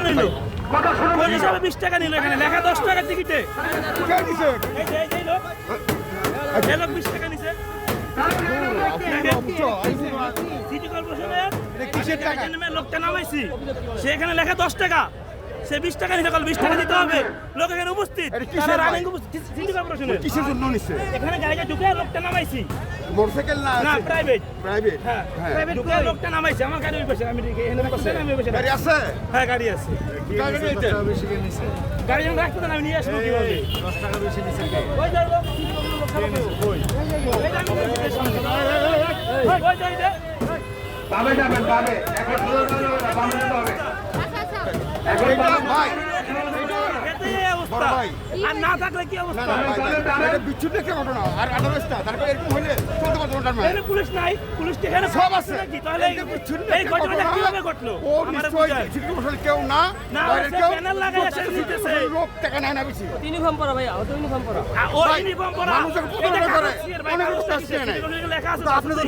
নিল? কোন হিসাবে 20 টাকা নিল? এখানে লেখা 10 টাকার টিকিটে। এই যে এই লোক 20 টাকা নিছে। সিটি কর্পোরেশনের কিসের টাকা লোকটা নামাইছি, সেখানে লেখা 10 টাকা, সে 20 টাকা নিতে, 20 টাকা দিতে হবে। লোক এখানে উপস্থিত, তারা রানিং উপস্থিত সিটি কর্পোরেশনের। কিসের জন্য নিচ্ছে? এখানে গাড়িটা ঢুকে লোকটা নামাইছি। মোটরসাইকেল না প্রাইভেট। প্রাইভেট? হ্যাঁ প্রাইভেট ঢুকে লোকটা নামাইছে। আমার গাড়ি ওই পাশে, আমি এখানে বসে, আমি ওই পাশে। গাড়ি আছে? হ্যাঁ গাড়ি আছে। গাড়ি নিতে গাড়ি যখন রাখতে দেন আমি নিয়ে আসবো কিভাবে? 10 টাকা বেশি নিচ্ছে। ওই যাই লোক, সিটি কর্পোরেশনের বাবে যাবেন, বাবে এখন বামে যেতে হবে। ভাই এটাই অবস্থা। আর না থাকলে কি অবস্থা? এটা বিচ্ছুর একটা ঘটনা, আর আদারওয়াইজটা তারপরে এরকম হইলে চলতে পারতো না। এখানে পুলিশ নাই, পুলিশ এখানে সব আছে নাকি? তাহলে এই ঘটনাটা কিভাবে ঘটলো? ও আমার নিশ্চয়ই বুঝায়। সিটি কর্পোরেশন কেউ না, না, বাইরের সে কেউ ব্যানার লাগাই আছে, নিতেছে। লোক টাকা নেয় না বেশি। ইউনিফর্ম পরা ভাইয়া, ওটা ইউনিফর্ম পরা। ওর ইউনিফর্ম পরা মানুষের প্রতারণা করে, অনেক লোক আসছে না। লেখা আছে। আপনি তো